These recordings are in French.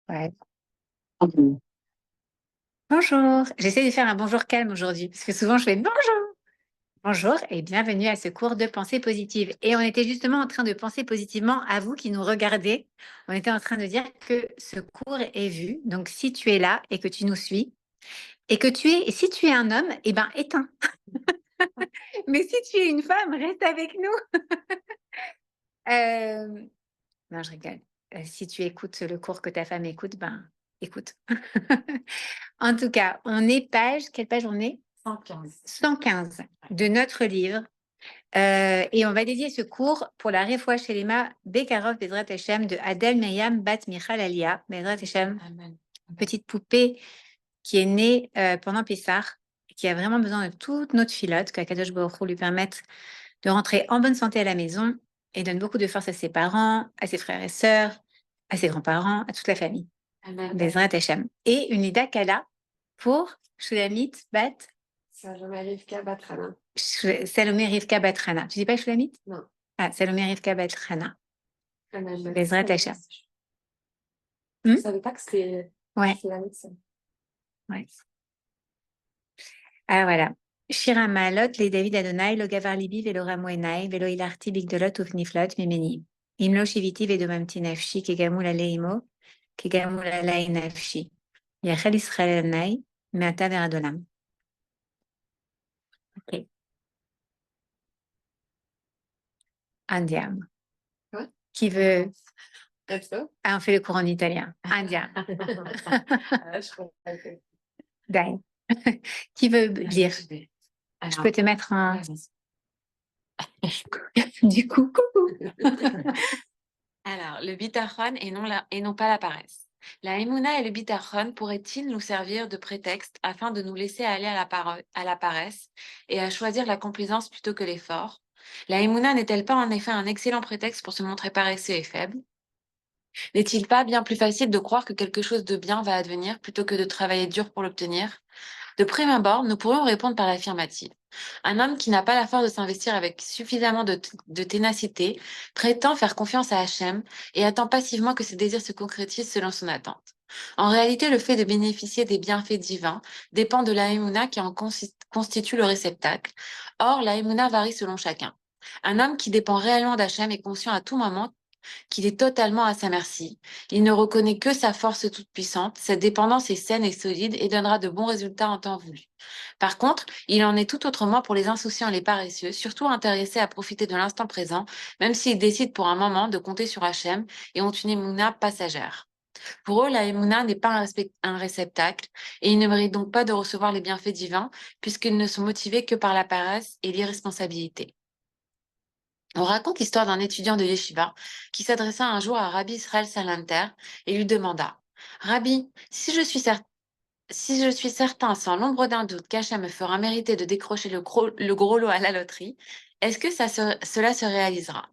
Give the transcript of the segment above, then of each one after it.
Ouais. Bonjour. J'essaie de faire un bonjour calme aujourd'hui parce que souvent je fais bonjour. Bonjour et bienvenue à ce cours de pensée positive. Et on était justement en train de penser positivement à vous qui nous regardez. On était en train de dire que ce cours est vu. Donc si tu es là et que tu nous suis et que et si tu es un homme, eh ben éteins. Mais si tu es une femme, reste avec nous. Euh, Non, je rigole. Si tu écoutes le cours que ta femme écoute, ben écoute. En tout cas, on est quelle page on est? 115. 115 de notre livre. Et on va dédier ce cours pour la Refoua Shelema Bekarov Bezrat Hashem de Adel Meyam Bat Michal Alia. Bezrat Hashem, Amen. petite poupée qui est née pendant Pessah, qui a vraiment besoin de toute notre filote, qu'Akadosh Baruch Hu lui permette de rentrer en bonne santé à la maison et donne beaucoup de force à ses parents, à ses frères et sœurs, à ses grands-parents, à toute la famille. Amen. Bezrat Hashem. Et une Ida Kala pour Shulamit Bat Salomé Rivka Batrana. Salomé Rivka Batrana. Tu dis pas Shulamit? Non. Ah, Salomé Rivka Batrana. Amen. Bezrat Hashem. Je ne savais pas que c'était Ouais. la médecine. Ouais. Ah, voilà. Shira Maalot, les David Adonai, lo Gavar Libi, velo Ramoenai, velo Ilarti Bigdolot, Ufniflot, Mimeni. Imlo Shiviti, Vedomamti Nafshi, Kegamul Aleimo, Kegamul Alei Nafshi. Yachel Israël Anai, Meata Veradolam. Ok. Andiam. Ouais. Qui veut. Let's go. Ah, on fait le cours en italien. Andiam. Je crois que- Dai. Qui veut lire? Je peux te mettre un. Du coup, coucou. Alors, le bitachon et non pas la paresse. La émouna et le bitachon pourraient-ils nous servir de prétexte afin de nous laisser aller à la paresse et à choisir la complaisance plutôt que l'effort? La émouna n'est-elle pas en effet un excellent prétexte pour se montrer paresseux et faible? N'est-il pas bien plus facile de croire que quelque chose de bien va advenir plutôt que de travailler dur pour l'obtenir? De prime abord, nous pourrions répondre par l'affirmative. Un homme qui n'a pas la force de s'investir avec suffisamment de ténacité prétend faire confiance à Hachem et attend passivement que ses désirs se concrétisent selon son attente. En réalité, le fait de bénéficier des bienfaits divins dépend de la Emouna qui en constitue le réceptacle. Or, la Emouna varie selon chacun. Un homme qui dépend réellement d'Hachem est conscient à tout moment qu'il est totalement à sa merci. Il ne reconnaît que sa force toute-puissante. Cette dépendance est saine et solide et donnera de bons résultats en temps voulu. Par contre, il en est tout autrement pour les insouciants et les paresseux, surtout intéressés à profiter de l'instant présent, même s'ils décident pour un moment de compter sur Hachem et ont une émouna passagère. Pour eux, la émouna n'est pas un réceptacle et ils ne méritent donc pas de recevoir les bienfaits divins puisqu'ils ne sont motivés que par la paresse et l'irresponsabilité. On raconte l'histoire d'un étudiant de yeshiva qui s'adressa un jour à Rabbi Israël Salanter et lui demanda: Rabbi, si je suis certain sans l'ombre d'un doute qu'Hachem me fera mériter de décrocher le gros lot à la loterie, est-ce que cela se réalisera?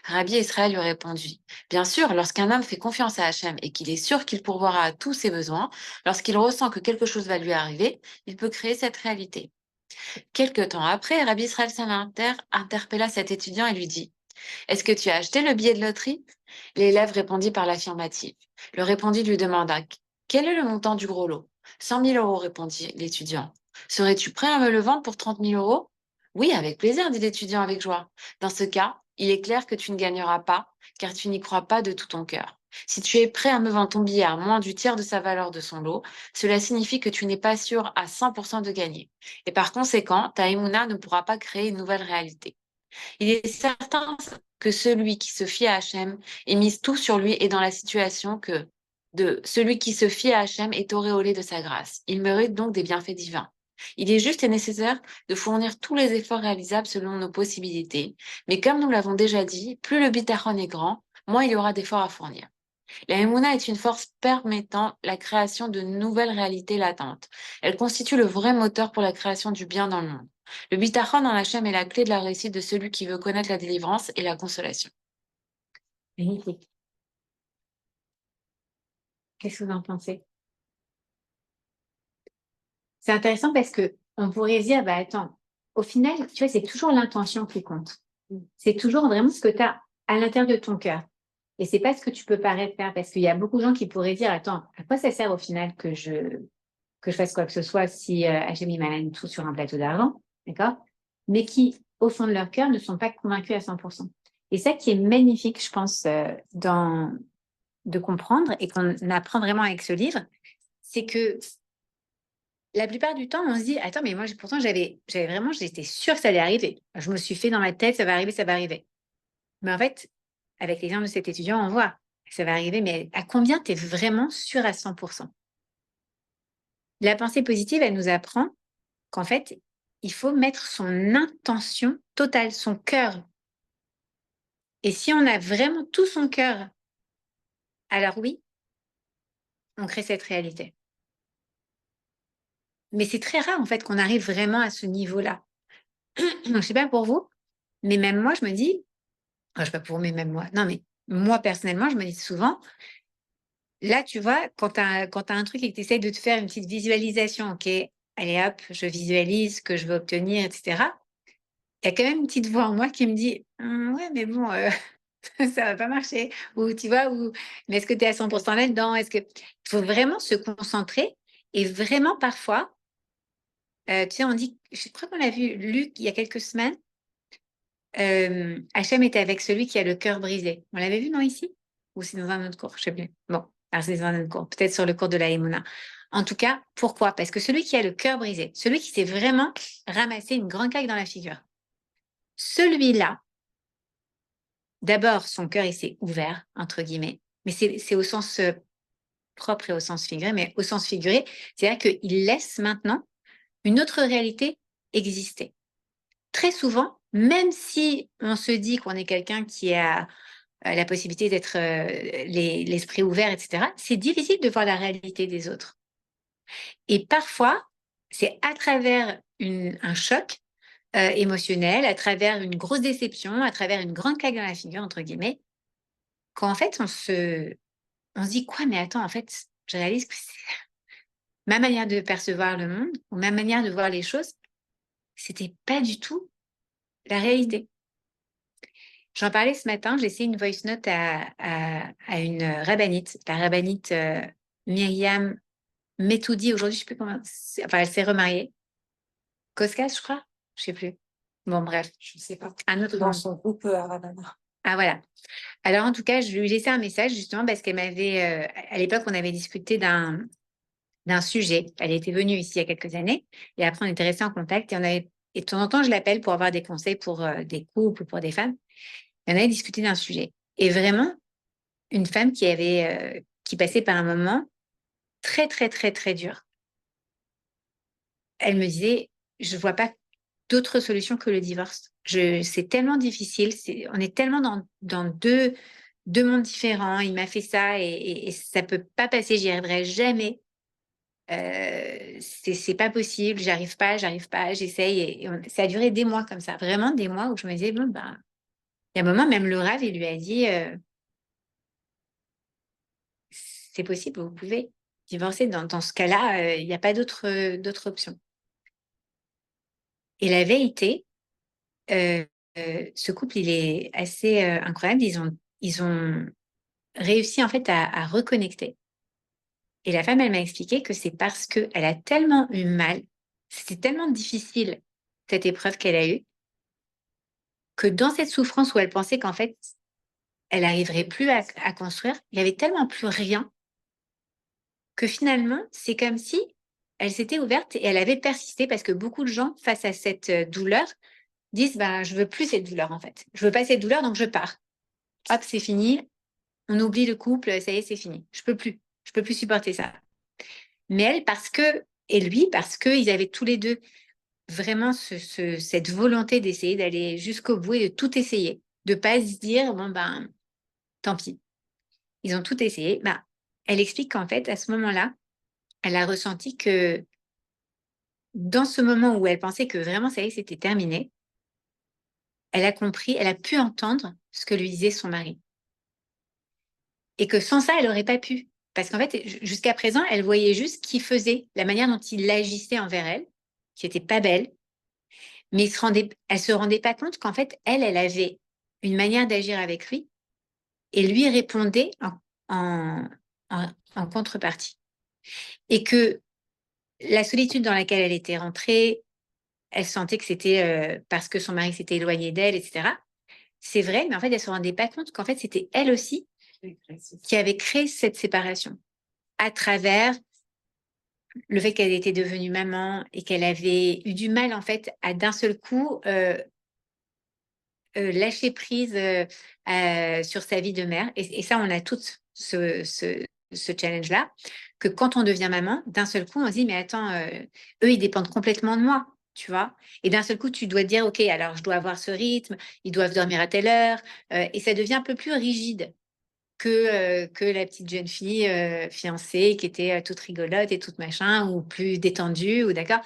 Rabbi Israël lui répondit: Bien sûr, lorsqu'un homme fait confiance à Hachem et qu'il est sûr qu'il pourvoira à tous ses besoins, lorsqu'il ressent que quelque chose va lui arriver, il peut créer cette réalité. Quelque temps après, Rabbi Israël Salanter interpella cet étudiant et lui dit: Est-ce que tu as acheté le billet de loterie? L'élève répondit par l'affirmative. Le répondit lui demanda: Quel est le montant du gros lot? 100 000 euros, répondit l'étudiant. Serais-tu prêt à me le vendre pour 30 000 euros? Oui, avec plaisir, dit l'étudiant avec joie. Dans ce cas, il est clair que tu ne gagneras pas, car tu n'y crois pas de tout ton cœur. Si tu es prêt à me vendre ton billet à moins du tiers de sa valeur de son lot, cela signifie que tu n'es pas sûr à 100% de gagner. Et par conséquent, ta émouna ne pourra pas créer une nouvelle réalité. Il est certain que celui qui se fie à Hachem et mise tout sur lui est dans la situation que de celui qui se fie à Hachem est auréolé de sa grâce. Il mérite donc des bienfaits divins. Il est juste et nécessaire de fournir tous les efforts réalisables selon nos possibilités. Mais comme nous l'avons déjà dit, plus le bitachon est grand, moins il y aura d'efforts à fournir. La Emouna est une force permettant la création de nouvelles réalités latentes. Elle constitue le vrai moteur pour la création du bien dans le monde. Le bitachon en Hachem est la clé de la réussite de celui qui veut connaître la délivrance et la consolation. Magnifique. Qu'est-ce que vous en pensez? C'est intéressant parce que on pourrait se dire, bah attends, au final, tu vois, c'est toujours l'intention qui compte. C'est toujours vraiment ce que tu as à l'intérieur de ton cœur. Et c'est pas ce que tu peux paraître faire, parce qu'il y a beaucoup de gens qui pourraient dire, attends, à quoi ça sert au final que je fasse quoi que ce soit si Hachem il m'amène tout sur un plateau d'argent, d'accord? Mais qui, au fond de leur cœur, ne sont pas convaincus à 100%. Et ça qui est magnifique, je pense, de comprendre et qu'on apprend vraiment avec ce livre, c'est que la plupart du temps, on se dit, attends, mais moi, pourtant, j'étais sûre que ça allait arriver. Je me suis fait dans ma tête, ça va arriver, ça va arriver. Mais en fait, avec l'exemple de cet étudiant, on voit, ça va arriver, mais à combien tu es vraiment sûr à 100%? La pensée positive, elle nous apprend qu'en fait, il faut mettre son intention totale, son cœur. Et si on a vraiment tout son cœur, alors oui, on crée cette réalité. Mais c'est très rare, en fait, qu'on arrive vraiment à ce niveau-là. Donc, je sais pas pour vous, mais même moi, je me dis, je sais pas pour vous, mais même moi, non, mais moi, personnellement, je me dis souvent, là, tu vois, quand tu as un truc et que tu essaies de te faire une petite visualisation, ok, allez hop, je visualise ce que je veux obtenir, etc. Il y a quand même une petite voix en moi qui me dit, ouais, mais bon, ça va pas marcher. Ou tu vois, mais est-ce que tu es à 100% là-dedans? Il faut vraiment se concentrer et vraiment parfois, tu sais, on dit, je crois qu'on l'a vu, Luc, il y a quelques semaines, Hachem était avec celui qui a le cœur brisé. On l'avait vu, non, ici? Ou c'est dans un autre cours? Je sais plus. Bon, alors c'est dans un autre cours, peut-être sur le cours de la Emouna. En tout cas, pourquoi? Parce que celui qui a le cœur brisé, celui qui s'est vraiment ramassé une grande claque dans la figure, celui-là, d'abord, son cœur, il s'est ouvert, entre guillemets, mais c'est au sens propre et au sens figuré, mais au sens figuré, c'est-à-dire qu'il laisse maintenant une autre réalité exister. Très souvent, même si on se dit qu'on est quelqu'un qui a la possibilité d'être l'esprit ouvert, etc., c'est difficile de voir la réalité des autres. Et parfois, c'est à travers un choc émotionnel, à travers une grosse déception, à travers une grande claque dans la figure, entre guillemets, qu'en fait, on se dit quoi, mais attends, en fait, je réalise que c'est ma manière de percevoir le monde ou ma manière de voir les choses, c'était pas du tout la réalité. J'en parlais ce matin, j'ai laissé une voice note à une rabbinite, la rabbinite Myriam Metoudi. Aujourd'hui, je sais plus comment. Enfin, elle s'est remariée. Koskas, je crois. Je sais plus. Bon, bref. Je sais pas. Un autre Dans nom. son groupe Ravana. Ah, voilà. Alors, en tout cas, je lui ai laissé un message justement parce qu'elle m'avait. À l'époque, on avait discuté d'un sujet. Elle était venue ici il y a quelques années et après, on était restés en contact et de temps en temps, je l'appelle pour avoir des conseils pour des couples ou pour des femmes. Et on avait discuté d'un sujet. Et vraiment, une femme qui passait par un moment très, très, très, très dur. Elle me disait, je vois pas d'autre solution que le divorce. C'est tellement difficile, on est tellement dans deux mondes différents. Il m'a fait ça et ça peut pas passer, j'y arriverai jamais. C'est pas possible, j'arrive pas, j'essaye. Ça a duré des mois comme ça, vraiment des mois où je me disais, bon, bah, il y a un moment, même le Rav, il lui a dit, c'est possible, vous pouvez divorcer. Dans ce cas-là, il n'y a pas d'autre option. Et la vérité, euh, ce couple, il est assez incroyable. Ils ont réussi en fait à reconnecter. Et la femme, elle m'a expliqué que c'est parce qu'elle a tellement eu mal, c'était tellement difficile cette épreuve qu'elle a eue, que dans cette souffrance où elle pensait qu'en fait, elle n'arriverait plus à construire, il n'y avait tellement plus rien que finalement, c'est comme si elle s'était ouverte et elle avait persisté parce que beaucoup de gens, face à cette douleur, disent bah, je veux plus cette douleur en fait. Je veux pas cette douleur, donc je pars. Hop, c'est fini. On oublie le couple, ça y est, c'est fini. Je peux plus. Je peux plus supporter ça. Mais elle, et lui, parce qu'ils avaient tous les deux vraiment cette volonté d'essayer d'aller jusqu'au bout et de tout essayer. De pas se dire, bon, ben, tant pis. Ils ont tout essayé. Bah, elle explique qu'en fait, à ce moment-là, elle a ressenti que dans ce moment où elle pensait que vraiment, ça y est, c'était terminé, elle a compris, elle a pu entendre ce que lui disait son mari. Et que sans ça, elle n'aurait pas pu. Parce qu'en fait, jusqu'à présent, elle voyait juste ce qu'il faisait, la manière dont il agissait envers elle, qui n'était pas belle. Mais elle se rendait pas compte qu'en fait, elle avait une manière d'agir avec lui et lui répondait en, en contrepartie. Et que la solitude dans laquelle elle était rentrée, elle sentait que c'était parce que son mari s'était éloigné d'elle, etc. C'est vrai, mais en fait, elle ne se rendait pas compte qu'en fait, c'était elle aussi qui avait créé cette séparation à travers le fait qu'elle était devenue maman et qu'elle avait eu du mal, en fait, à d'un seul coup lâcher prise sur sa vie de mère. Et ça, on a toutes ce challenge-là, que quand on devient maman, d'un seul coup, on se dit, mais attends, eux, ils dépendent complètement de moi, tu vois. Et d'un seul coup, tu dois te dire, OK, alors je dois avoir ce rythme, ils doivent dormir à telle heure, et ça devient un peu plus rigide que la petite jeune fille fiancée qui était toute rigolote et toute machin, ou plus détendue, ou d'accord.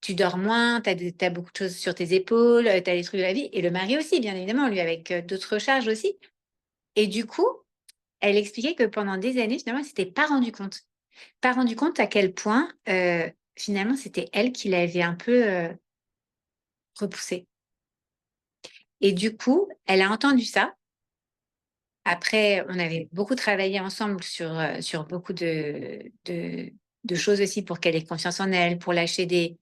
Tu dors moins, tu as beaucoup de choses sur tes épaules, tu as les trucs de la vie. Et le mari aussi, bien évidemment, lui, avec d'autres charges aussi. Et du coup, elle expliquait que pendant des années, finalement, elle ne s'était pas rendu compte. Pas rendu compte à quel point, finalement, c'était elle qui l'avait un peu repoussée. Et du coup, elle a entendu ça. Après, on avait beaucoup travaillé ensemble sur beaucoup de choses aussi pour qu'elle ait confiance en elle, pour lâcher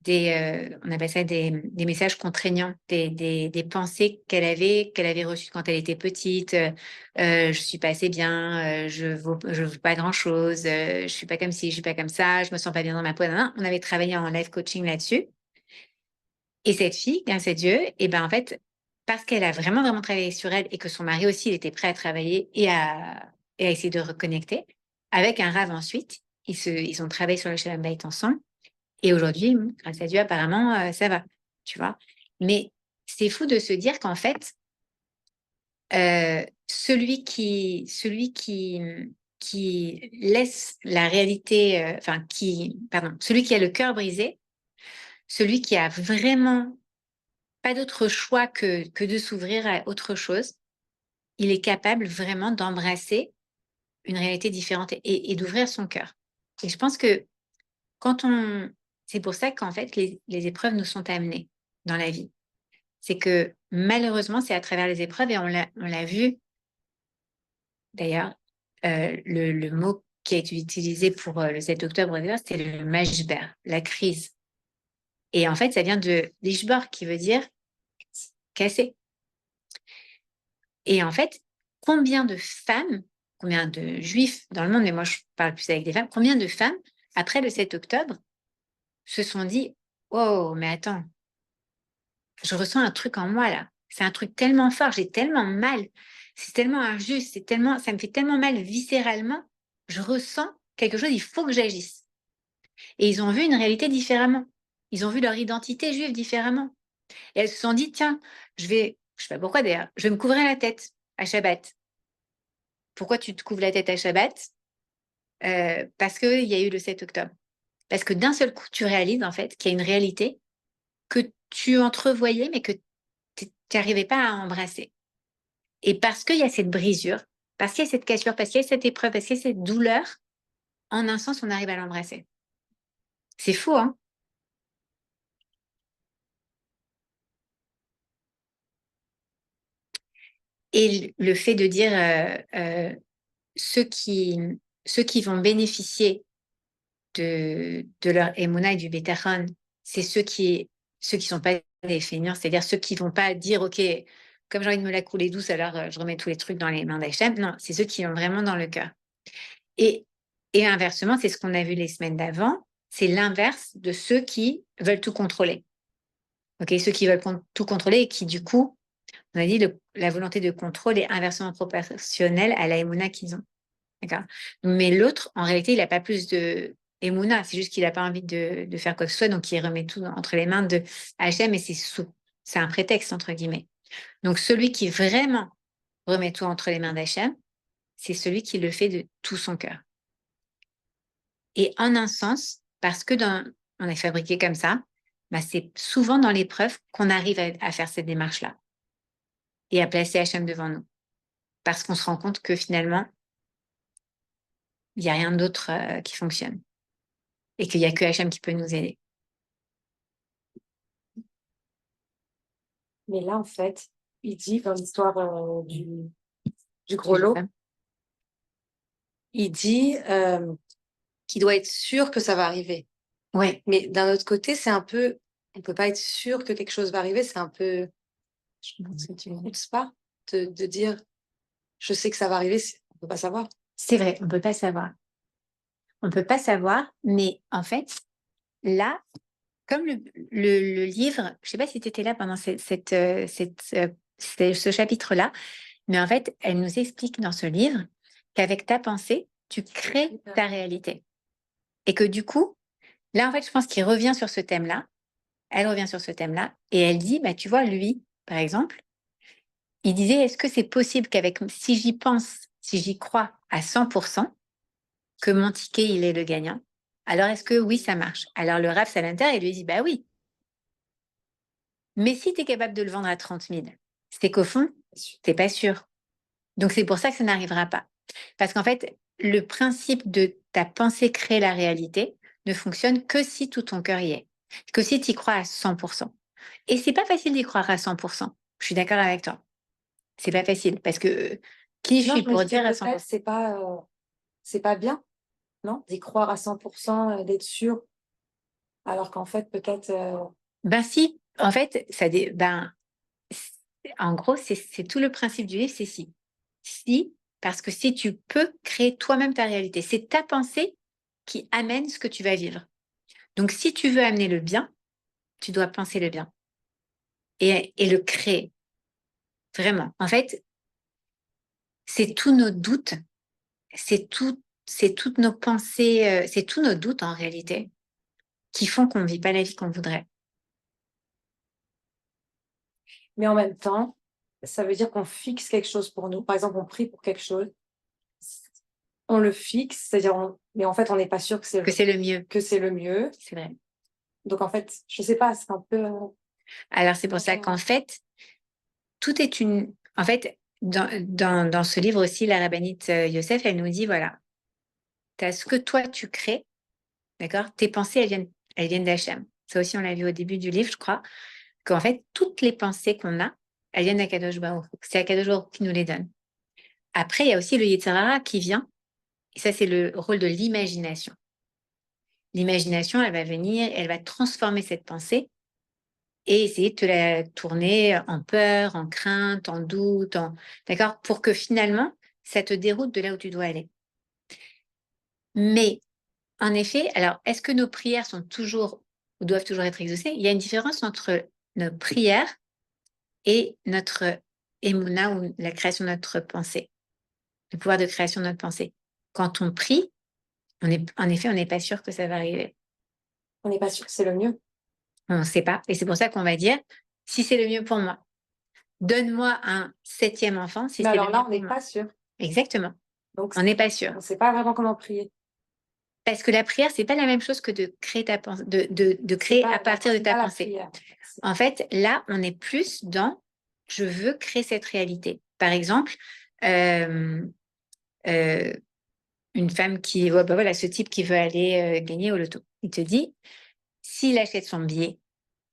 on appelle ça des messages contraignants, des pensées qu'elle avait reçues quand elle était petite. Je suis pas assez bien, je vaux pas grand-chose, je suis pas comme ci, je suis pas comme ça, je me sens pas bien dans ma peau. Nan, nan. On avait travaillé en life coaching là-dessus. Et cette fille, grâce à Dieu, et ben en fait, parce qu'elle a vraiment, vraiment travaillé sur elle et que son mari aussi, il était prêt à travailler et à essayer de reconnecter, avec un rave ensuite, ils ont travaillé sur le Shalom Bait ensemble. Et aujourd'hui, grâce à Dieu, apparemment, ça va, tu vois. Mais c'est fou de se dire qu'en fait, celui qui laisse la réalité, enfin, pardon, celui qui a le cœur brisé, celui qui a vraiment pas d'autre choix que de s'ouvrir à autre chose, il est capable vraiment d'embrasser une réalité différente et d'ouvrir son cœur. Et je pense que quand on... C'est pour ça qu'en fait, les épreuves nous sont amenées dans la vie. C'est que malheureusement, c'est à travers les épreuves, et on l'a vu d'ailleurs, le mot qui a été utilisé pour le 7 octobre, c'était le mashber, la crise. Et en fait, ça vient de l'ishbar, qui veut dire casser. Et en fait, combien de femmes, combien de juifs dans le monde, mais moi je parle plus avec des femmes, combien de femmes, après le 7 octobre, se sont dit, oh, mais attends, je ressens un truc en moi là. C'est un truc tellement fort, j'ai tellement mal, c'est tellement injuste, ça me fait tellement mal viscéralement. Je ressens quelque chose, il faut que j'agisse. Et ils ont vu une réalité différemment. Ils ont vu leur identité juive différemment. Et elles se sont dit, tiens, je sais pas pourquoi d'ailleurs, je vais me couvrir la tête à Shabbat. Pourquoi tu te couvres la tête à Shabbat? Parce qu'il y a eu le 7 octobre. Parce que d'un seul coup, tu réalises en fait qu'il y a une réalité que tu entrevoyais, mais que tu n'arrivais pas à embrasser. Et parce qu'il y a cette brisure, parce qu'il y a cette cassure, parce qu'il y a cette épreuve, parce qu'il y a cette douleur, en un sens, on arrive à l'embrasser. C'est fou, hein? Et le fait de dire ceux qui, ceux qui vont bénéficier de leur émouna et du bétachon, c'est ceux qui sont pas des feignants, c'est-à-dire ceux qui vont pas dire, OK, comme j'ai envie de me la couler douce, alors je remets tous les trucs dans les mains d'Hachem. Non, c'est ceux qui ont vraiment dans le cœur. Et, et inversement, c'est ce qu'on a vu les semaines d'avant, c'est l'inverse de ceux qui veulent tout contrôler. OK, ceux qui veulent tout contrôler et qui, du coup, on a dit, la volonté de contrôle est inversement proportionnelle à la émouna qu'ils ont. D'accord. Mais l'autre, en réalité, il n'a pas plus de Emouna, c'est juste qu'il n'a pas envie de faire quoi que ce soit, donc il remet tout entre les mains de Hachem, et c'est un prétexte, entre guillemets. Donc celui qui vraiment remet tout entre les mains d'Hachem, c'est celui qui le fait de tout son cœur. Et en un sens, parce que on est fabriqué comme ça, bah c'est souvent dans l'épreuve qu'on arrive à faire cette démarche-là et à placer Hachem devant nous. Parce qu'on se rend compte que finalement, il n'y a rien d'autre qui fonctionne. Et qu'il n'y a que Hachem qui peut nous aider. Mais là, en fait, il dit dans l'histoire du gros lot, il dit qu'il doit être sûr que ça va arriver. Ouais, Mais d'un autre côté, c'est un peu, on peut pas être sûr que quelque chose va arriver, c'est un peu, je comprends ce que tu veux dire. c'est pas de dire, je sais que ça va arriver, on peut pas savoir. C'est vrai, on ne peut pas savoir. On ne peut pas savoir, mais en fait, là, comme le livre, je ne sais pas si tu étais là pendant ce chapitre-là, mais en fait, elle nous explique dans ce livre qu'avec ta pensée, tu crées ta réalité. Et que du coup, là, en fait, je pense qu'il revient sur ce thème-là. Elle revient sur ce thème-là et elle dit, bah, tu vois, lui, par exemple, il disait, est-ce que c'est possible qu'avec, si j'y pense, si j'y crois à 100%, que mon ticket, il est le gagnant? Alors, est-ce que oui, ça marche? Alors, le Rav Salanter, il lui dit, bah oui. Mais si tu es capable de le vendre à 30 000, c'est qu'au fond, tu n'es pas sûr. Donc, c'est pour ça que ça n'arrivera pas. Parce qu'en fait, le principe de ta pensée créer la réalité ne fonctionne que si tout ton cœur y est. Que si tu y crois à 100%. Et c'est pas facile d'y croire à 100%. Je suis d'accord avec toi. C'est pas facile parce que qui je Non, suis je me pour dis que dire à peut-être 100%? c'est pas bien, non, d'y croire à 100%, d'être sûr, alors qu'en fait, peut-être, Ben si, en fait, en gros, c'est tout le principe du livre, c'est si. Si, parce que si tu peux créer toi-même ta réalité, c'est ta pensée qui amène ce que tu vas vivre. Donc, si tu veux amener le bien, tu dois penser le bien et le créer. Vraiment. En fait, c'est tous nos doutes, c'est toutes nos pensées, c'est tous nos doutes en réalité qui font qu'on ne vit pas la vie qu'on voudrait. mais en même temps, ça veut dire qu'on fixe quelque chose pour nous. Par exemple, on prie pour quelque chose, on le fixe, c'est-à-dire, mais en fait, on n'est pas sûr Que c'est le mieux, que c'est le mieux. c'est vrai. Donc, en fait, je sais pas, c'est un peu. Alors, c'est pour ça qu'en fait, tout est une. En fait, dans ce livre aussi, la rabbinite Yosef, elle nous dit voilà, tu as ce que toi tu crées, d'accord? Tes pensées, elles viennent d'Hachem. Ça aussi, on l'a vu au début du livre, je crois, qu'en fait, toutes les pensées qu'on a, elles viennent d'Akadosh Baruch Hu. C'est Akadosh Baruch Hu qui nous les donne. Après, il y a aussi le Yetzer Hara qui vient, et ça, c'est le rôle de l'imagination. L'imagination, elle va venir, elle va transformer cette pensée et essayer de te la tourner en peur, en crainte, en doute, d'accord, pour que finalement, ça te déroute de là où tu dois aller. Mais en effet, alors, est-ce que nos prières sont toujours ou doivent toujours être exaucées? Il y a une différence entre nos prières et notre émouna ou la création de notre pensée, le pouvoir de création de notre pensée. Quand on prie, en effet, on n'est pas sûr que ça va arriver. On n'est pas sûr que c'est le mieux. On ne sait pas. Et c'est pour ça qu'on va dire, si c'est le mieux pour moi, donne-moi un 7e enfant si Mais c'est le alors là, mieux on pour n'est moi. pas sûr. Exactement. Donc, On n'est pas sûr. on ne sait pas vraiment comment prier. Parce que la prière, c'est pas la même chose que de créer ta pensée, de créer à partir de ta pensée. En fait, là, on est plus dans je veux créer cette réalité. Par exemple, euh, euh, une femme qui, ouais, bah voilà, ce type qui veut aller gagner au loto. Il te dit, s'il achète son billet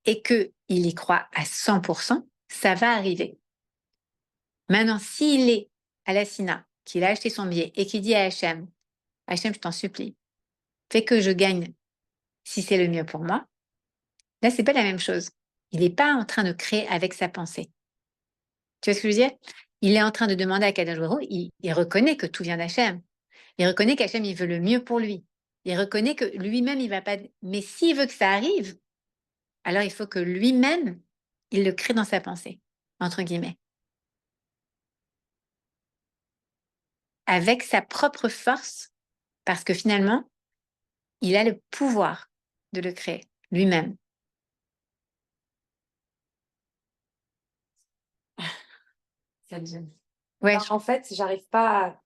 et qu'il y croit à 100%, ça va arriver. Maintenant, s'il est à la SINA, qu'il a acheté son billet et qu'il dit à Hachem, Hachem, je t'en supplie, fais que je gagne si c'est le mieux pour moi. Là, c'est pas la même chose. Il n'est pas en train de créer avec sa pensée. Tu vois ce que je veux dire? Il est en train de demander à Kadosh Baruch Hu, il reconnaît que tout vient d'Hachem. Il reconnaît qu'Hachem, il veut le mieux pour lui. Il reconnaît que lui-même, il va pas. Mais s'il veut que ça arrive, alors il faut que lui-même, il le crée dans sa pensée, entre guillemets. Avec sa propre force, parce que finalement, il a le pouvoir de le créer lui-même. Ça me gêne. Ouais, En fait, j'arrive pas à.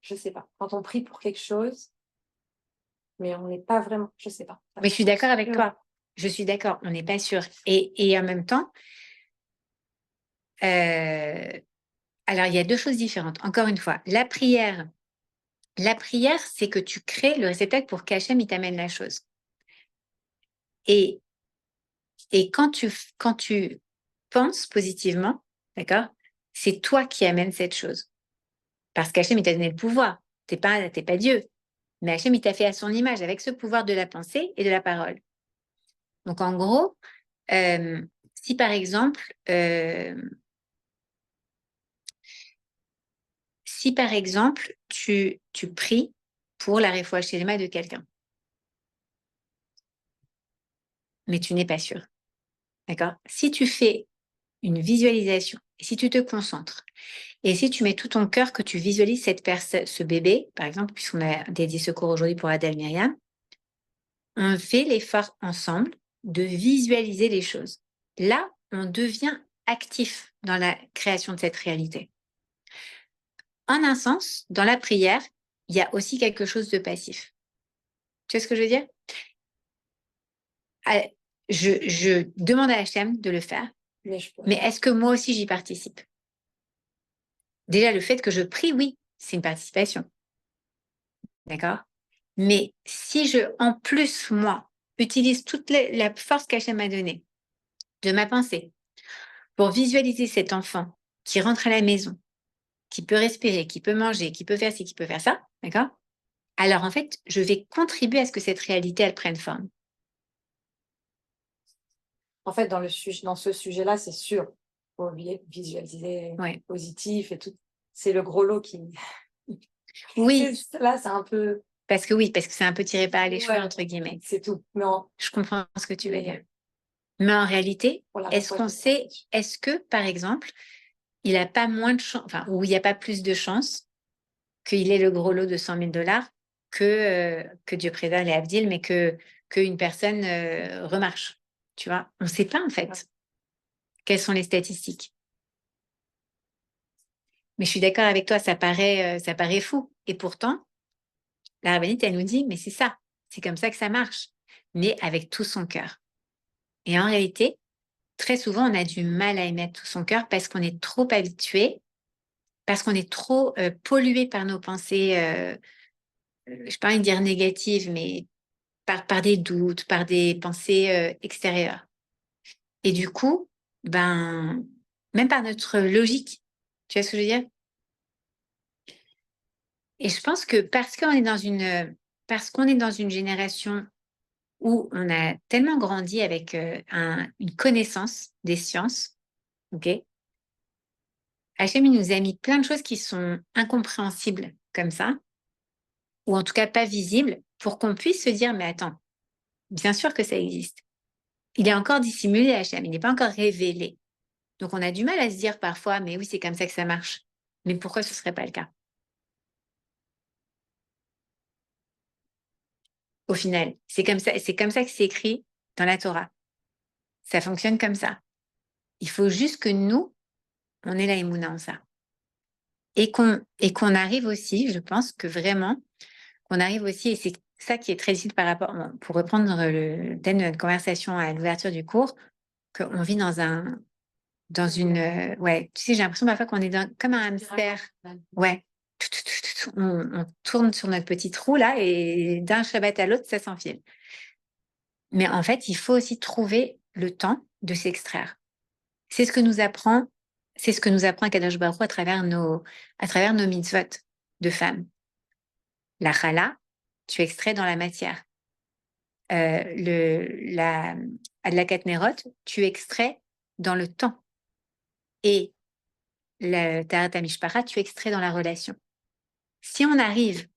Je sais pas. Quand on prie pour quelque chose, mais on n'est pas vraiment. Je sais pas. mais je suis d'accord avec toi. Je suis d'accord, on n'est pas sûr. Et en même temps, alors il y a deux choses différentes. Encore une fois, la prière, c'est que tu crées le réceptacle pour qu'Hachem il t'amène la chose. Et, et quand tu penses positivement, d'accord, c'est toi qui amènes cette chose. Parce qu'Hachem, il t'a donné le pouvoir. T'es pas Dieu. Mais Hachem, il t'a fait à son image avec ce pouvoir de la pensée et de la parole. Donc, en gros, si par exemple, tu pries pour la réfoua shlema de quelqu'un, mais tu n'es pas sûr. D'accord? Si tu fais une visualisation, et si tu te concentres, et si tu mets tout ton cœur que tu visualises cette personne, ce bébé, par exemple, puisqu'on a dédié ce cours aujourd'hui pour Adèle Myriam, on fait l'effort ensemble de visualiser les choses. Là, on devient actif dans la création de cette réalité. En un sens, dans la prière, il y a aussi quelque chose de passif. Tu vois ce que je veux dire? Je demande à Hachem de le faire, mais est-ce que moi aussi j'y participe? Déjà, le fait que je prie, oui, c'est une participation. D'accord? Mais si en plus, moi, utilise toute la force qu'Hachem m'a donnée de ma pensée pour visualiser cet enfant qui rentre à la maison, qui peut respirer, qui peut manger, qui peut faire ci, qui peut faire ça, d'accord? Alors, en fait, je vais contribuer à ce que cette réalité, elle prenne forme. En fait, dans ce sujet-là, c'est sûr, faut visualiser Ouais. positif et tout. C'est le gros lot qui. Oui, Là, c'est un peu. parce que c'est un peu tiré par les cheveux, Ouais, entre guillemets. c'est tout. Je comprends ce que tu veux Mais dire. Mais en réalité, pour la est-ce que, par exemple, il n'a pas moins de chance, enfin, ou il n'y a pas plus de chances qu'il ait le gros lot de 100 000 dollars que Dieu préserve les Abdil, mais qu'une personne remarche. Tu vois, on ne sait pas en fait quelles sont les statistiques. Mais je suis d'accord avec toi, ça paraît fou. Et pourtant, la rabbinite, elle nous dit, mais c'est comme ça que ça marche, mais avec tout son cœur. Et en réalité, très souvent, on a du mal à émettre tout son cœur parce qu'on est trop habitué, parce qu'on est trop pollué par nos pensées, je n'ai pas envie de dire négatives, mais par des doutes, par des pensées extérieures. Et du coup, ben, même par notre logique, tu vois ce que je veux dire? Et je pense que parce qu'on est dans une génération où on a tellement grandi avec une connaissance des sciences, ok? Hachem, il nous a mis plein de choses qui sont incompréhensibles comme ça, ou en tout cas pas visibles, pour qu'on puisse se dire, mais attends, bien sûr que ça existe. Il est encore dissimulé, Hachem, il n'est pas encore révélé. Donc on a du mal à se dire parfois, mais oui, c'est comme ça que ça marche. Mais pourquoi ce ne serait pas le cas? Au final, c'est comme ça que c'est écrit dans la Torah. Ça fonctionne comme ça. Il faut juste que nous, on ait la émouna en ça. Et qu'on arrive aussi, je pense que vraiment, qu'on arrive aussi, et c'est ça qui est très utile par rapport, pour reprendre le thème de notre conversation à l'ouverture du cours, qu'on vit dans une, ouais, tu sais, j'ai l'impression parfois qu'on est comme un hamster. Ouais. On tourne sur notre petit trou là et d'un Shabbat à l'autre, ça s'enfile. Mais en fait, il faut aussi trouver le temps de s'extraire. C'est ce que nous apprend, c'est ce que nous apprend Kadosh Baruch Hu à travers nos mitzvot de femmes. La chala, tu extrais dans la matière. La Adlakat Nerot, tu extrais dans le temps. Et la Tarat Mishpara, tu extrais dans la relation. Si on arrive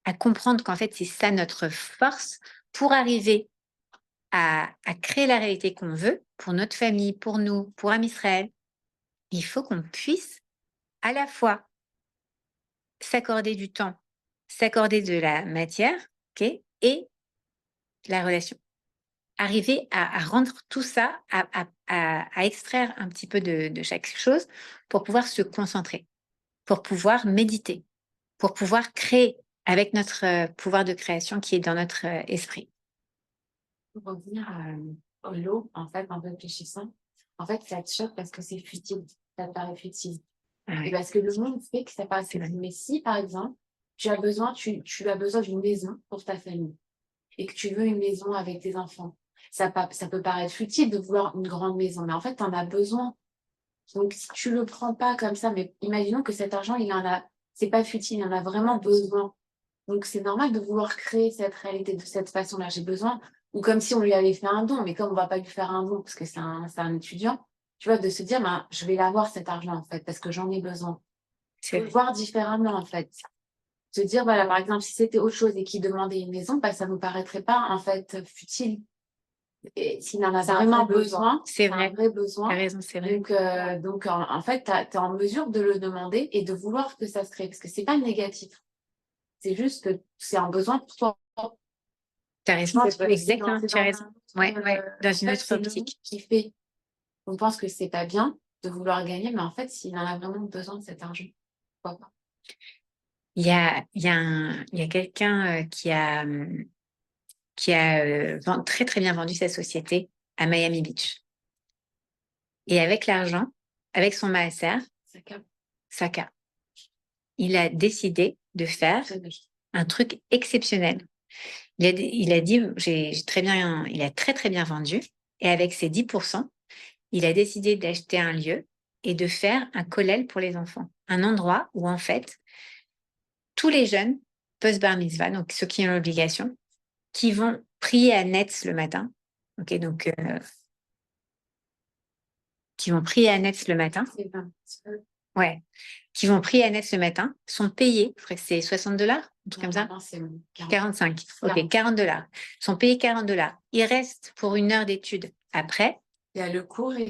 à comprendre qu'en fait, c'est ça notre force pour arriver à créer la réalité qu'on veut pour notre famille, pour nous, pour Am Israël, il faut qu'on puisse à la fois s'accorder du temps, s'accorder de la matière, ok, et la relation. Arriver à rendre tout ça, à extraire un petit peu de chaque chose pour pouvoir se concentrer, pour pouvoir méditer, pour pouvoir créer avec notre pouvoir de création qui est dans notre esprit. Pour revenir à l'eau, en fait, en réfléchissant, en fait, ça te choque parce que c'est futile, ça te paraît futile. Ah Et ouais, parce que le monde fait que ça paraît c'est vrai. futile. Mais si, par exemple, tu as besoin d'une maison pour ta famille et que tu veux une maison avec des enfants, ça peut paraître futile de vouloir une grande maison, mais en fait, tu en as besoin. Donc, si tu le prends pas comme ça, mais imaginons que cet argent, il en a c'est pas futile, il y en a vraiment besoin. Donc, c'est normal de vouloir créer cette réalité de cette façon-là. J'ai besoin, ou comme si on lui avait fait un don, mais comme on va pas lui faire un don parce que c'est un étudiant, tu vois, de se dire, bah, je vais l'avoir cet argent, en fait, parce que j'en ai besoin. C'est Le voir différemment, en fait. Se dire, voilà, par exemple, si c'était autre chose et qu'il demandait une maison, bah, ça ne nous paraîtrait pas, en fait, futile. Et s'il en a C'est un vraiment vrai besoin. besoin, c'est un vrai. vrai T'as besoin. raison, c'est vrai. Donc en fait, tu es en mesure de le demander et de vouloir que ça se crée, parce que c'est pas négatif. C'est juste que c'est un besoin pour toi. T'as raison. Exactement, C'est tu as dans raison. un autre, Ouais, dans en une fait, autre c'est le nous optique. qui fait. On pense que c'est pas bien de vouloir gagner, mais en fait, s'il en a vraiment besoin de cet argent, pourquoi pas. Il y a quelqu'un qui a très très bien vendu sa société à Miami Beach. Et avec l'argent, avec son maaser, Ça capte. Saka, il a décidé de faire un truc exceptionnel. Il a dit, il a très très bien vendu. Et avec ses 10%, il a décidé d'acheter un lieu et de faire un kollel pour les enfants. Un endroit où en fait, tous les jeunes, post-bar mitzvah, donc ceux qui ont l'obligation, qui vont prier à Netz le matin. Ok, donc qui vont prier à Netz le matin. C'est un petit peu. Ouais. Qui vont prier à Netz le matin, sont payés, je crois que c'est $60, un truc comme ça. Normalement, c'est 40. 45. Ok, 40. $40. Sont payés $40. Ils restent pour une heure d'études après. Il y a le cours et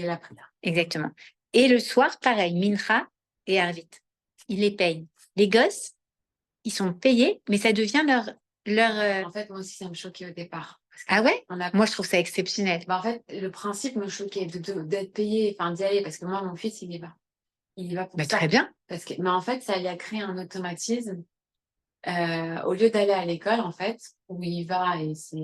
la prière. Exactement. Et le soir, pareil, Mincha et Arvit. Ils les payent. Les gosses, ils sont payés, mais ça devient leur. En fait, moi aussi, ça me choquait au départ. Parce Ah ouais? on a... Moi, je trouve ça exceptionnel. Bah, en fait, le principe me choquait d'être payé, enfin d'y aller, parce que moi, mon fils, il y va. Il y va pour Bah, ça. très bien. Mais en fait, ça lui a créé un automatisme. Au lieu d'aller à l'école, en fait, où il va et c'est...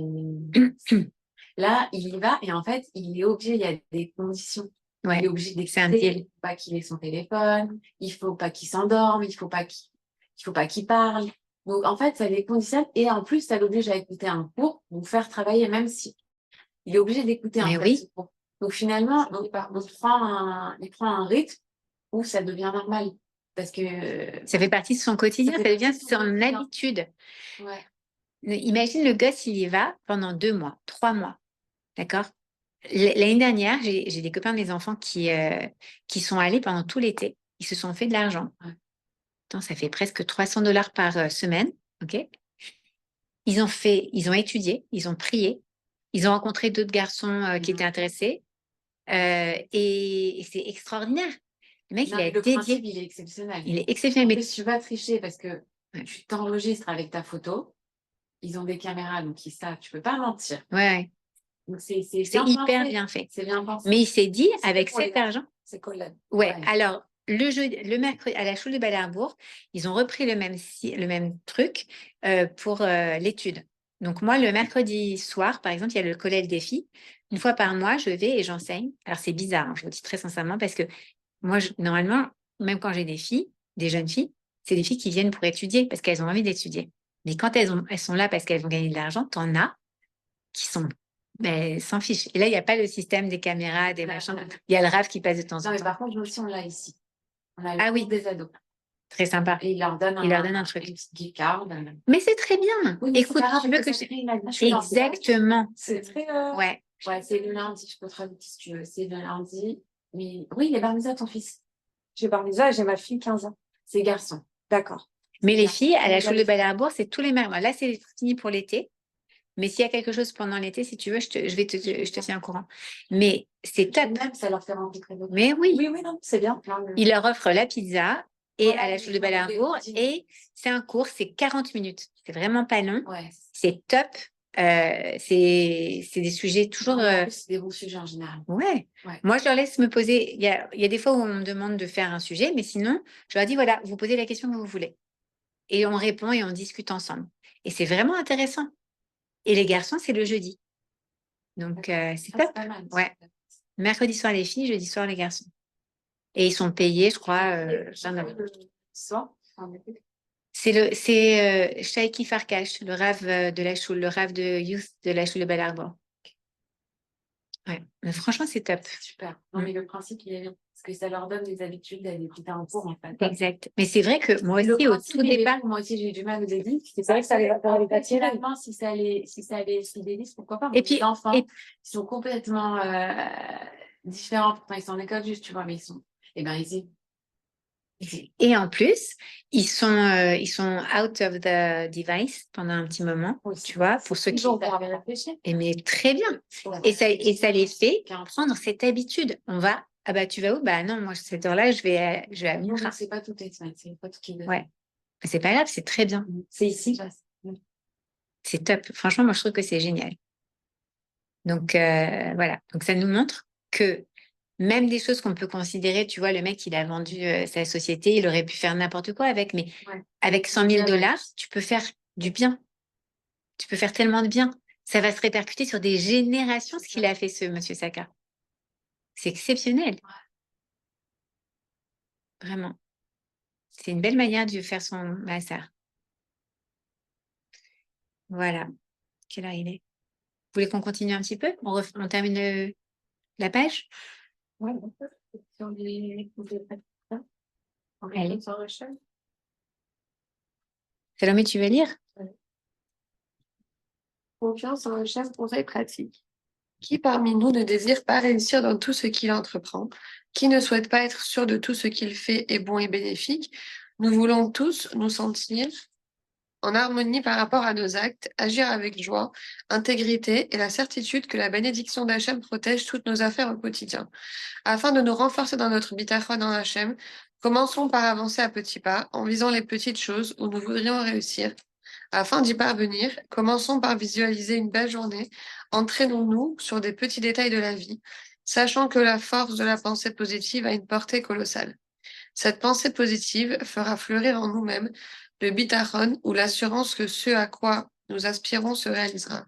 Là, il y va et en fait, il est obligé, il y a des conditions. Il est Ouais, obligé c'est un d'écouter, il deal. ne faut pas qu'il ait son téléphone, il ne faut pas qu'il s'endorme, il faut pas qu'il parle. Donc, en fait, ça les conditionne et en plus, ça l'oblige à écouter un cours ou faire travailler, même si il est obligé d'écouter en Mais fait oui. ce cours. Donc, finalement, il prend un rythme où ça devient normal. Parce que Ça fait partie de son quotidien, ça ça fait devient partie de son son quotidien. habitude. Ouais. Imagine le gosse, il y va pendant 2 mois, 3 mois. D'accord? L'année dernière, j'ai des copains des enfants qui sont allés pendant tout l'été. Ils se sont fait de l'argent. Ouais. Attends, ça fait presque $300 par semaine. OK? Ils ont étudié, ils ont prié, ils ont rencontré d'autres garçons qui étaient intéressés. Et c'est extraordinaire. Le mec, Non, il mais a le dédié. principe, il est exceptionnel. Il est En exceptionnel. Mais plus, tu vas tricher parce que ouais, tu t'enregistres avec ta photo. Ils ont des caméras, donc ils savent, tu peux pas mentir. ouais, Donc c'est c'est bien hyper pensé. bien fait. C'est bien pensé. Mais il s'est dit, C'est avec pour les cet argent, C'est collègue. ouais, Ouais. alors le mercredi, à la Schule de Ballarbourg, ils ont repris le même truc pour l'étude. Donc moi, le mercredi soir, par exemple, il y a le collège des filles. Une fois par mois, je vais et j'enseigne. Alors c'est bizarre, hein, je vous dis très sincèrement, parce que moi, normalement, même quand j'ai des filles, des jeunes filles, c'est des filles qui viennent pour étudier parce qu'elles ont envie d'étudier. Mais quand elles sont là parce qu'elles vont gagner de l'argent, t'en as qui sont mais s'en fichent. Et là, il n'y a pas le système des caméras, des machins. Il y a le RAF qui passe de temps Non, en mais temps. par contre, nous aussi, on l'a ici. On a le Ah cours oui, des ados. très sympa. Et il leur donne Il leur donne un truc. une petite gift card. Mais c'est très bien. Oui, mais c'est Écoute, pas grave, tu veux parce que ça je... crée une habitude, en fait. Exactement. C'est très. Ouais. Ouais, c'est le lundi, je peux te rajouter si tu veux. C'est le lundi. Mais oui, il est bar mitzvah, ton fils. J'ai Barmisa et j'ai ma fille 15 ans. C'est garçon. D'accord. Mais les bien. filles, à la Oui, Schule de allez. Ballarbourg, c'est tous les mercredis. Là, c'est fini pour l'été. Mais s'il y a quelque chose pendant l'été, si tu veux, je te tiens au courant. Mais c'est top. Même, ça leur fait rencontrer d'autres. Mais oui, Oui, oui, non, c'est bien. il leur offre la pizza et Voilà, à la Schule de Ballarbourg. Et c'est un cours, c'est 40 minutes. C'est vraiment pas long. Ouais. C'est top. C'est des sujets toujours. En plus, c'est des bons sujets en général. Ouais. Ouais. Moi, je leur laisse me poser. Il y a des fois où on me demande de faire un sujet, mais sinon, je leur dis voilà, vous posez la question que vous voulez. Et on répond et on discute ensemble. Et c'est vraiment intéressant. Et les garçons, c'est le jeudi. Donc, c'est Ça, top. c'est pas mal. Ouais. Mercredi soir, les filles, jeudi soir, les garçons. Et ils sont payés, je crois. Soir. C'est Shaiki Farkash, le rave de la Choule, le rave de youth de la Choule de Ballarbourg. Ouais. Mais franchement, c'est top. Super. Non, mais le principe, il est bien. Parce que ça leur donne des habitudes d'aller plus tard en cours, en fait. Exact. Mais c'est vrai que moi Le aussi, au principe, tout il est départ, bon. Moi aussi, j'ai eu du mal au début. C'est vrai que ça les pas tiré. Finalement, si ça les fidélise, pourquoi pas? Et Mais puis- les enfants, et- ils sont complètement différents. Pourtant, ils sont en école juste, tu vois, mais ils sont. Eh ben, et en plus, ils sont out of the device pendant un petit moment, Oui, tu vois, pour ceux ils qui... vont pouvoir y réfléchir. Et mais très bien. Et ça les fait prendre cette habitude. On va, ah bah tu vas où? Bah non, moi cette heure-là, je vais à Non, Mitra. c'est pas toutes les semaines, c'est pas toutes les deux. Ouais. Mais c'est pas grave, c'est très bien. C'est ici. C'est top. Franchement, moi je trouve que c'est génial. Donc voilà. Donc ça nous montre que même des choses qu'on peut considérer, tu vois, le mec, il a vendu sa société, il aurait pu faire n'importe quoi avec, mais Ouais. avec 100 000 dollars, tu peux faire du bien. Tu peux faire tellement de bien. Ça va se répercuter sur des générations, ce qu'il a fait, ce monsieur Saka. C'est exceptionnel. Vraiment. C'est une belle manière de faire son master. Voilà. Quelle heure il est? Vous voulez qu'on continue un petit peu? On termine la page? Ouais, sur les Allez. sur le chat. Salomé, tu veux lire? Confiance en un chef conseil pratique. Qui parmi nous ne désire pas réussir dans tout ce qu'il entreprend? Qui ne souhaite pas être sûr de tout ce qu'il fait est bon et bénéfique? Nous voulons tous nous sentir en harmonie par rapport à nos actes, agir avec joie, intégrité et la certitude que la bénédiction d'Hachem protège toutes nos affaires au quotidien. Afin de nous renforcer dans notre bitachon en Hachem, commençons par avancer à petits pas en visant les petites choses où nous voudrions réussir. Afin d'y parvenir, commençons par visualiser une belle journée. Entraînons-nous sur des petits détails de la vie, sachant que la force de la pensée positive a une portée colossale. Cette pensée positive fera fleurir en nous-mêmes le bitachon ou l'assurance que ce à quoi nous aspirons se réalisera.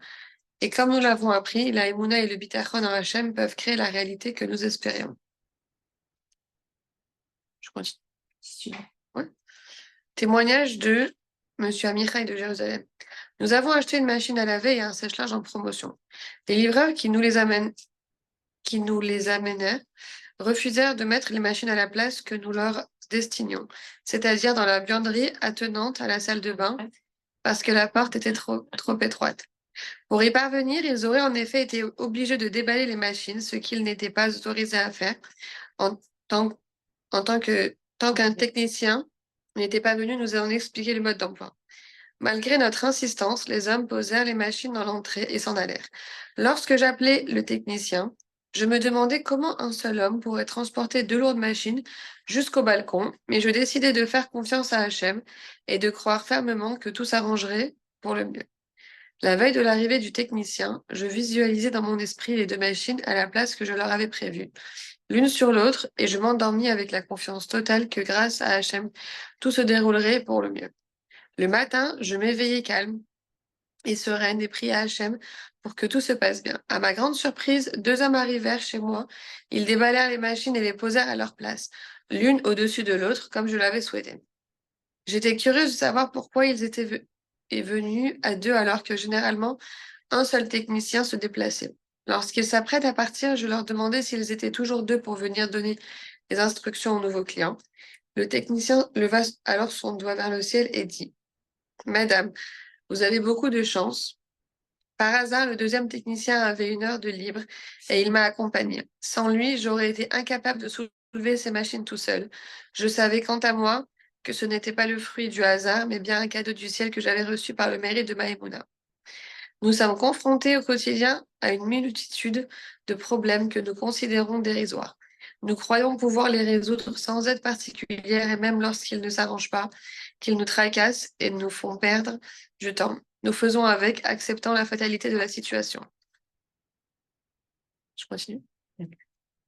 Et comme nous l'avons appris, la Emouna et le bitachon en Hachem peuvent créer la réalité que nous espérions. Je continue. Ouais. Témoignage de Monsieur Amichai de Jérusalem. Nous avons acheté une machine à laver et un sèche-linge en promotion. Les livreurs qui nous les amenaient refusèrent de mettre les machines à la place que nous leur destinions, c'est-à-dire dans la buanderie attenante à la salle de bain, parce que la porte était trop étroite. Pour y parvenir, ils auraient en effet été obligés de déballer les machines, ce qu'ils n'étaient pas autorisés à faire en tant, tant qu'un technicien n'était pas venu nous en expliquer le mode d'emploi. Malgré notre insistance, les hommes posèrent les machines dans l'entrée et s'en allèrent. Lorsque j'appelai le technicien, je me demandais comment un seul homme pourrait transporter deux lourdes machines jusqu'au balcon, mais je décidai de faire confiance à Hachem et de croire fermement que tout s'arrangerait pour le mieux. La veille de l'arrivée du technicien, je visualisais dans mon esprit les deux machines à la place que je leur avais prévue, l'une sur l'autre, et je m'endormis avec la confiance totale que grâce à Hachem, tout se déroulerait pour le mieux. Le matin, je m'éveillai calme et sereine et priai à Hachem pour que tout se passe bien. À ma grande surprise, deux hommes arrivèrent chez moi. Ils déballèrent les machines et les posèrent à leur place, l'une au-dessus de l'autre, comme je l'avais souhaité. J'étais curieuse de savoir pourquoi ils étaient venus à deux alors que généralement, un seul technicien se déplaçait. Lorsqu'ils s'apprêtent à partir, je leur demandais s'ils étaient toujours deux pour venir donner des instructions aux nouveaux clients. Le technicien leva alors son doigt vers le ciel et dit: Madame, vous avez beaucoup de chance. Par hasard, le deuxième technicien avait une heure de libre et il m'a accompagné. Sans lui, j'aurais été incapable de soulever ces machines tout seul. Je savais, quant à moi, que ce n'était pas le fruit du hasard, mais bien un cadeau du ciel que j'avais reçu par le mérite de Maïmouna. Nous sommes confrontés au quotidien à une multitude de problèmes que nous considérons dérisoires. Nous croyons pouvoir les résoudre sans aide particulière et même lorsqu'ils ne s'arrangent pas, qu'ils nous tracassent et nous font perdre du temps. Nous faisons avec, acceptant la fatalité de la situation. Je continue.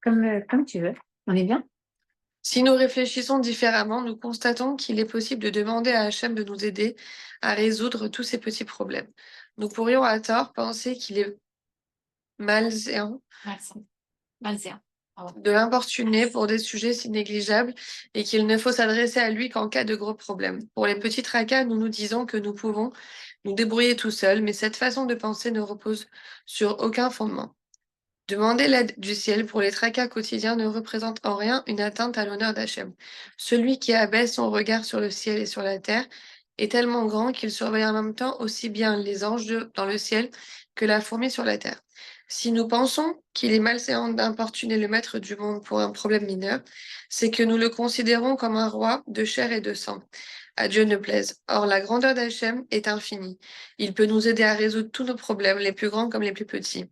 Comme tu veux. On est bien? Si nous réfléchissons différemment, nous constatons qu'il est possible de demander à Hachem de nous aider à résoudre tous ces petits problèmes. Nous pourrions à tort penser qu'il est malséant Malzéen. de l'importuner pour des sujets si négligeables et qu'il ne faut s'adresser à lui qu'en cas de gros problèmes. Pour les petits tracas, nous nous disons que nous pouvons nous débrouiller tout seuls, mais cette façon de penser ne repose sur aucun fondement. Demander l'aide du ciel pour les tracas quotidiens ne représente en rien une atteinte à l'honneur d'Hachem. Celui qui abaisse son regard sur le ciel et sur la terre est tellement grand qu'il surveille en même temps aussi bien les anges dans le ciel que la fourmi sur la terre. Si nous pensons qu'il est malséant d'importuner le maître du monde pour un problème mineur, c'est que nous le considérons comme un roi de chair et de sang. À Dieu ne plaise. Or, la grandeur d'Hachem est infinie. Il peut nous aider à résoudre tous nos problèmes, les plus grands comme les plus petits.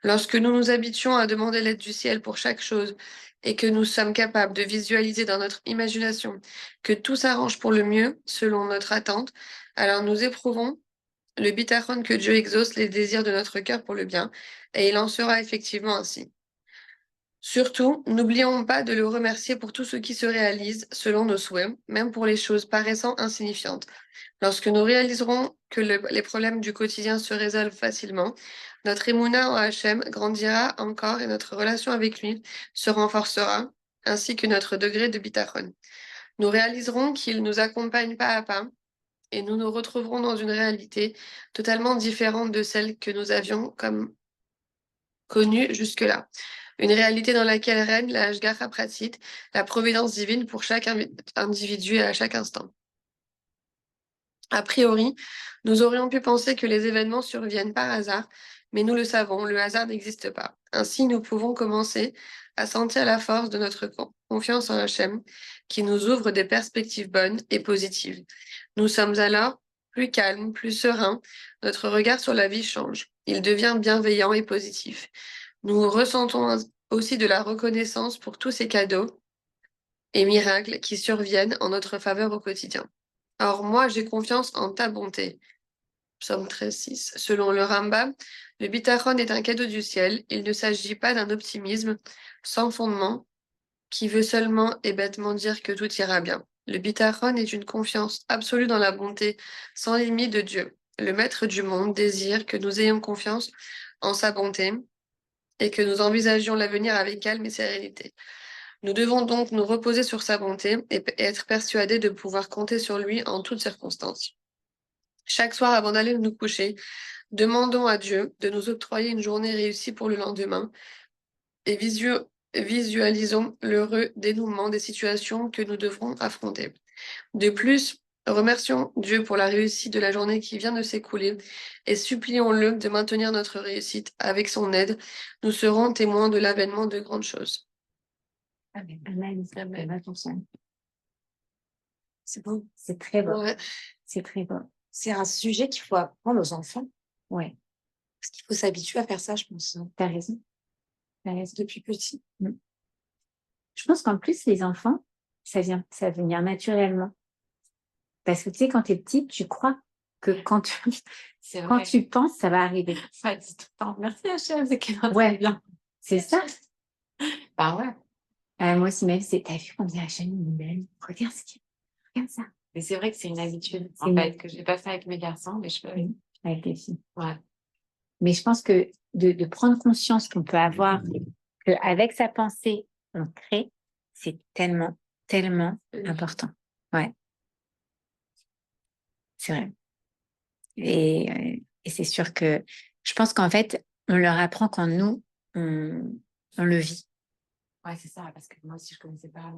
Lorsque nous nous habituons à demander l'aide du ciel pour chaque chose et que nous sommes capables de visualiser dans notre imagination que tout s'arrange pour le mieux selon notre attente, alors nous éprouvons le bitachon que Dieu exauce les désirs de notre cœur pour le bien, et il en sera effectivement ainsi. Surtout, n'oublions pas de le remercier pour tout ce qui se réalise selon nos souhaits, même pour les choses paraissant insignifiantes. Lorsque nous réaliserons que les problèmes du quotidien se résolvent facilement, notre émouna en Hachem grandira encore et notre relation avec lui se renforcera, ainsi que notre degré de bitachon. Nous réaliserons qu'il nous accompagne pas à pas et nous nous retrouverons dans une réalité totalement différente de celle que nous avions comme connue jusque-là. Une réalité dans laquelle règne la Hashgacha Pratit, la providence divine pour chaque individu et à chaque instant. A priori, nous aurions pu penser que les événements surviennent par hasard, mais nous le savons, le hasard n'existe pas. Ainsi, nous pouvons commencer à sentir la force de notre confiance en Hachem, qui nous ouvre des perspectives bonnes et positives. Nous sommes alors plus calmes, plus sereins, notre regard sur la vie change. Il devient bienveillant et positif. Nous ressentons aussi de la reconnaissance pour tous ces cadeaux et miracles qui surviennent en notre faveur au quotidien. Or, moi, j'ai confiance en ta bonté. Psaume 13,6. Selon le Rambam, le bitachon est un cadeau du ciel. Il ne s'agit pas d'un optimisme sans fondement qui veut seulement et bêtement dire que tout ira bien. Le bitachon est une confiance absolue dans la bonté sans limite de Dieu. Le maître du monde désire que nous ayons confiance en sa bonté et que nous envisagions l'avenir avec calme et sérénité. Nous devons donc nous reposer sur sa bonté et être persuadés de pouvoir compter sur lui en toutes circonstances. Chaque soir, avant d'aller nous coucher, demandons à Dieu de nous octroyer une journée réussie pour le lendemain et visualisons l'heureux dénouement des situations que nous devrons affronter. De plus, remercions Dieu pour la réussite de la journée qui vient de s'écouler et supplions-le de maintenir notre réussite. Avec son aide, nous serons témoins de l'avènement de grandes choses. Amen. Amen. Amen. C'est beau. C'est très beau. Ouais. C'est très beau. C'est un sujet qu'il faut apprendre aux enfants. Ouais, Parce qu'il faut s'habituer à faire ça, je pense, t'as raison. T'as raison. depuis petit. Je pense qu'en plus, les enfants, ça vient naturellement. Parce que tu sais, quand t'es petite, tu crois que quand C'est quand vrai. tu penses, ça va arriver. Ça dit tout le temps, merci Hachem, c'est qu'il est Ouais. bien. C'est ça. Bah ouais. Moi aussi, même, t'as vu combien Hachem il est belle. Regarde ce qu'il Regarde ça. Mais c'est vrai que c'est une habitude, C'est en une- fait, que j'ai pas fait avec mes garçons, mais je peux. Oui, avec les filles. Ouais. Mais je pense que de prendre conscience qu'on peut avoir, qu'avec sa pensée, on crée, c'est tellement, tellement important. Ouais. C'est vrai. Et c'est sûr que je pense qu'en fait, on leur apprend quand nous, on le vit. Ouais, c'est ça, parce que moi aussi, je connaissais pas.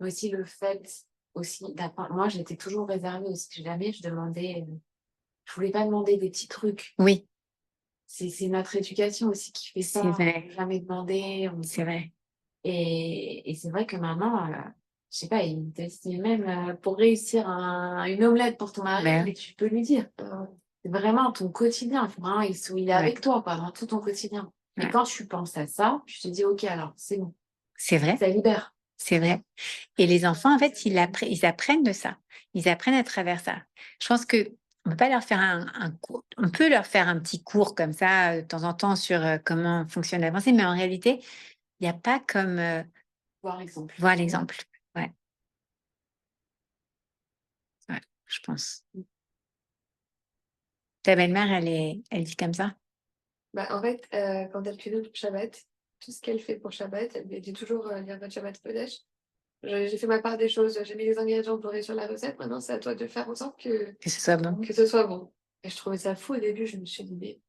Mais aussi, le fait aussi d'apprendre. Moi, j'étais toujours réservée aussi. Jamais je demandais. Je voulais pas demander des petits trucs. Oui, C'est notre éducation aussi qui fait ça. C'est vrai. On n'a jamais demandé. c'est vrai. Et c'est vrai que maintenant, je sais pas, il te dit même pour réussir une omelette pour ton mari, Ben. mais tu peux lui dire. C'est vraiment ton quotidien. Il faut vraiment, il est avec toi, quoi, dans tout ton quotidien. Et Ouais. quand tu penses à ça, tu te dis, OK, alors, c'est bon. C'est vrai. Ça libère. C'est vrai. Et les enfants, en fait, ils apprennent de ça. Ils apprennent à travers ça. Je pense que on peut pas leur faire un cours. On peut leur faire un petit cours comme ça, de temps en temps, sur comment fonctionne la pensée, mais en réalité, il n'y a pas comme Voir exemple. voir l'exemple. Ouais. Ouais, je pense. Ta belle-mère, elle vit comme ça? Bah, en fait, quand elle cuisine pour Shabbat, tout ce qu'elle fait pour Shabbat, elle me dit toujours Yerbat Shabbat Kodesh. J'ai fait ma part des choses, j'ai mis les ingrédients pour sur la recette. Maintenant, c'est à toi de faire en sorte Que ce soit bon. que ce soit bon. Et je trouvais ça fou au début. Je me suis dit, mais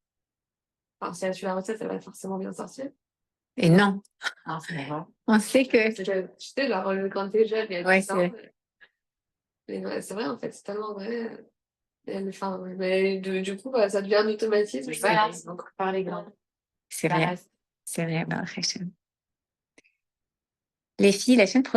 enfin, si elle suit la recette, elle va forcément bien sortir. Et non, Non, c'est vrai. on sait que... Tu sais, genre, quand t'es jeune, il y a Ouais, 10 ans, mais ouais, c'est vrai, en fait, c'est tellement vrai. Enfin, mais du coup, bah, ça devient un automatisme. Voilà, c'est beaucoup par les grands. C'est Ça vrai, reste. c'est vrai. Bah, très chouette. Les filles, la semaine prochaine,